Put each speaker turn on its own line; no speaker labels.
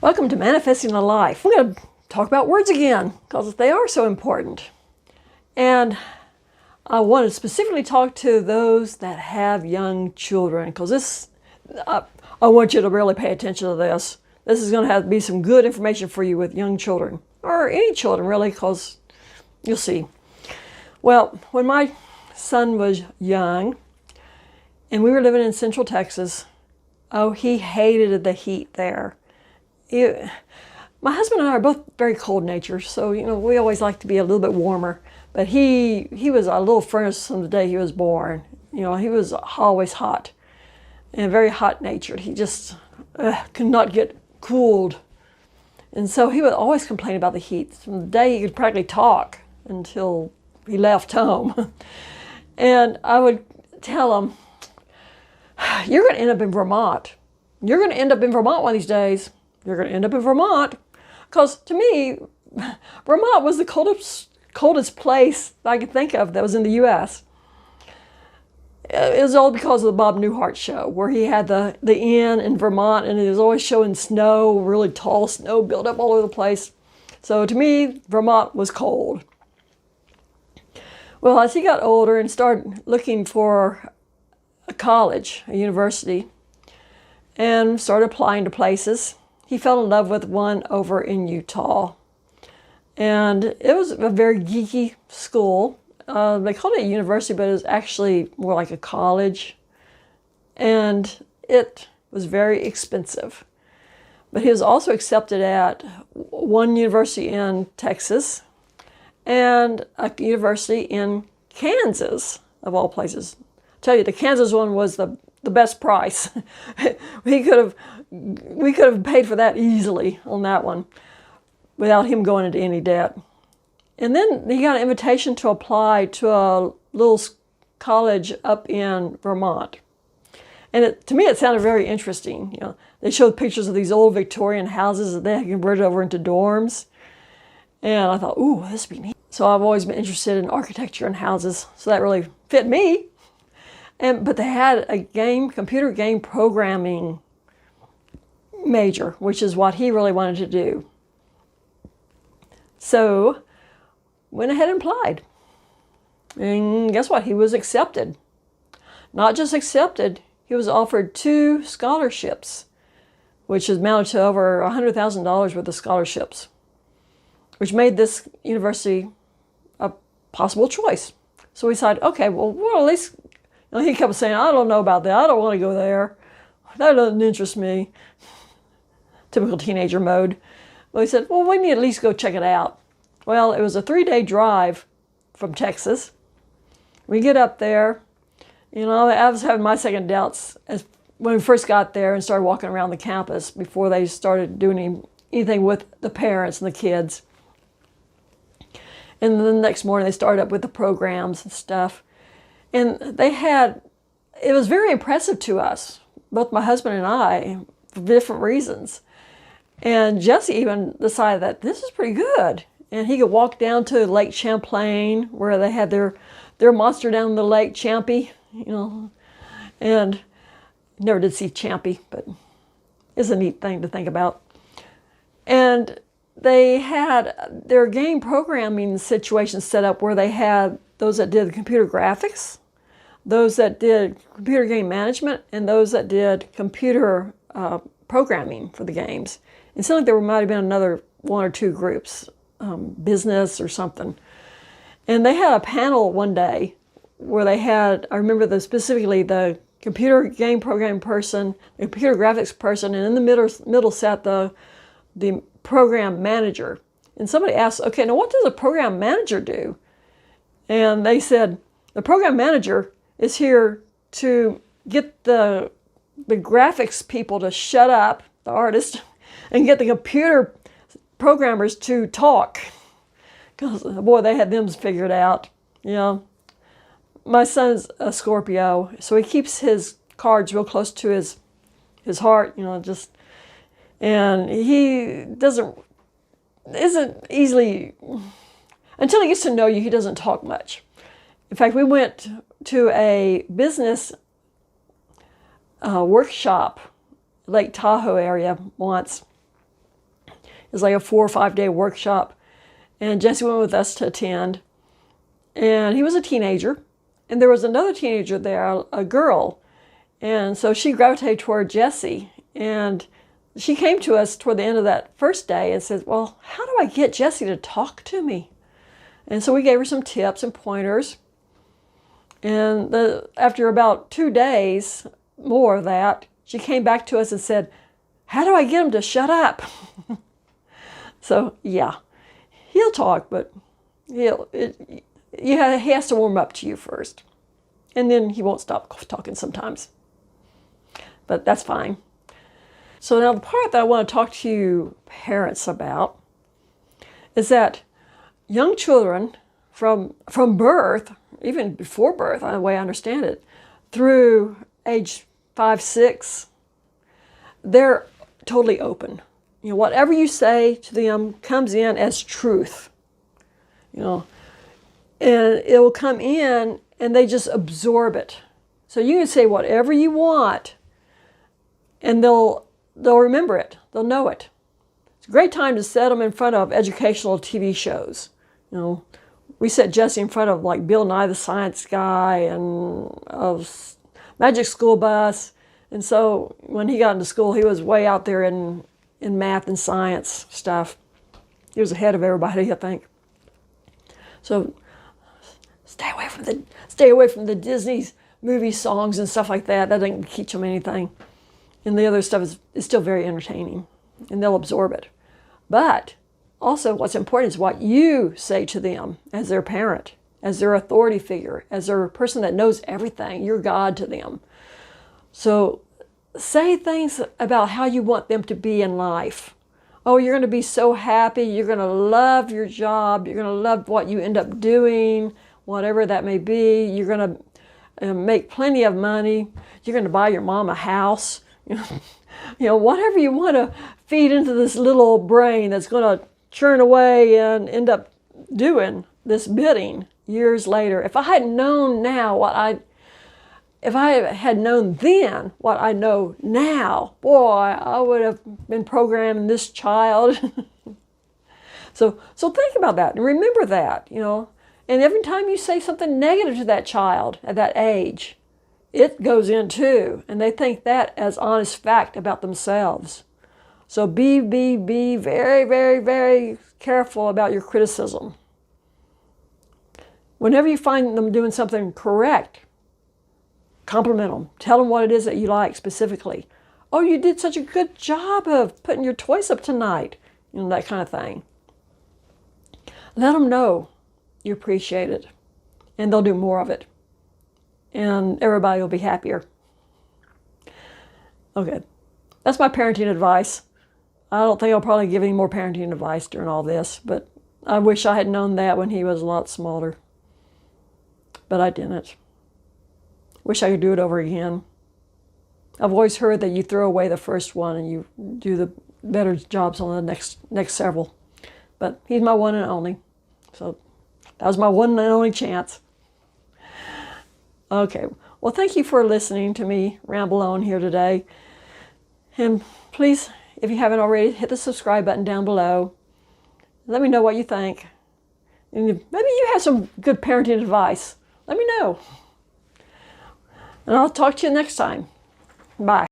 Welcome to Manifesting a Life. We're going to talk about words again because they are so important. And I want to specifically talk to those that have young children because I want you to really pay attention to this. This is going to have to be some good information for you with young children, or any children really, because you'll see. Well, when my son was young and we were living in Central Texas, he hated the heat there. My husband and I are both very cold natured, so we always like to be a little bit warmer. But he was a little furnace from the day he was born. He was always hot and very hot natured. He just could not get cooled, and so he would always complain about the heat from the day he could practically talk until he left home. And I would tell him, "You're going to end up in Vermont. You're going to end up in Vermont one of these days. You're going to end up in Vermont." Because to me, Vermont was the coldest place I could think of that was in the U.S. It was all because of the Bob Newhart show, where he had the inn in Vermont, and it was always showing snow, really tall snow built up all over the place. So to me, Vermont was cold. Well, as he got older and started looking for a college, a university, and started applying to places, he fell in love with one over in Utah. And it was a very geeky school. They called it a university, but it was actually more like a college. And it was very expensive. But he was also accepted at one university in Texas and a university in Kansas, of all places. I tell you, the Kansas one was the best price. We could have paid for that easily on that one without him going into any debt. And then he got an invitation to apply to a little college up in Vermont. And to me, it sounded very interesting. They showed pictures of these old Victorian houses that they had converted over into dorms. And I thought, ooh, this would be neat. So I've always been interested in architecture and houses, so that really fit me. But they had a computer game programming major, which is what he really wanted to do. So went ahead and applied. And guess what? He was accepted. Not just accepted, he was offered 2 scholarships, which amounted to over $100,000 worth of scholarships, which made this university a possible choice. So we decided, okay, well, at least, he kept saying, "I don't know about that. I don't want to go there. That doesn't interest me." Typical teenager mode. Well, he said, "Well, we need to at least go check it out." Well, it was a 3-day from Texas. We get up there. I was having my second doubts when we first got there and started walking around the campus before they started doing anything with the parents and the kids. And then the next morning they started up with the programs and stuff. And it was very impressive to us, both my husband and I, for different reasons. And Jesse even decided that this is pretty good. And he could walk down to Lake Champlain, where they had their monster down the lake, Champy, and never did see Champy, but it's a neat thing to think about. And they had their game programming situation set up where they had those that did computer graphics, those that did computer game management, and those that did computer programming for the games. It seemed like there might have been another 1 or 2 groups, business or something. And they had a panel one day where they had, I remember specifically the computer game programming person, the computer graphics person, and in the middle sat the program manager. And somebody asked, "Okay, now what does a program manager do?" And they said, "The program manager is here to get the graphics people to shut up, the artist, and get the computer programmers to talk." Because, boy, they had them figured out. My son's a Scorpio, so he keeps his cards real close to his heart, and he isn't easily, until he gets to know you, he doesn't talk much. In fact, we went to a business workshop, Lake Tahoe area once, was like a 4 or 5 day workshop. And Jesse went with us to attend. And he was a teenager. And there was another teenager there, a girl. And so she gravitated toward Jesse. And she came to us toward the end of that first day and said, well, how do I get Jesse to talk to me? And so we gave her some tips and pointers. And after about 2 days, more of that, she came back to us and said, how do I get him to shut up? So, yeah, he'll talk, but he has to warm up to you first. And then he won't stop talking sometimes. But that's fine. So now the part that I want to talk to you parents about is that young children from birth, even before birth, the way I understand it, through age 5, 6, they're totally open. You know, whatever you say to them comes in as truth. You know, and it will come in and they just absorb it. So you can say whatever you want and they'll remember it. They'll know it. It's a great time to set them in front of educational TV shows. You know, we set Jesse in front of like Bill Nye the Science Guy and Magic School Bus. And so when he got into school, he was way out there in math and science stuff. He was ahead of everybody, I think. So stay away from the Disney movie songs and stuff like that. That doesn't teach them anything. And the other stuff is still very entertaining, and they'll absorb it. But also what's important is what you say to them as their parent, as their authority figure, as their person that knows everything. You're God to them. So say things about how you want them to be in life. Oh, you're going to be so happy. You're going to love your job. You're going to love what you end up doing, whatever that may be. You're going to make plenty of money. You're going to buy your mom a house. You know, whatever you want to feed into this little brain that's going to churn away and end up doing this bidding years later. If I had known now if I had known then what I know now, boy, I would have been programming this child. So think about that and remember that, you know. And every time you say something negative to that child at that age, it goes in too, and they think that as honest fact about themselves. So be very, very, very careful about your criticism. Whenever you find them doing something correct, compliment them. Tell them what it is that you like specifically. Oh, you did such a good job of putting your toys up tonight. You know, that kind of thing. Let them know you appreciate it, and they'll do more of it. And everybody will be happier. Okay, that's my parenting advice. I don't think I'll probably give any more parenting advice during all this, but I wish I had known that when he was a lot smaller. But I didn't. Wish I could do it over again. I've always heard that you throw away the first one and you do the better jobs on the next several. But he's my one and only. So that was my one and only chance. Okay, well, thank you for listening to me ramble on here today. And please, if you haven't already, hit the subscribe button down below. Let me know what you think. And maybe you have some good parenting advice. Let me know. And I'll talk to you next time. Bye.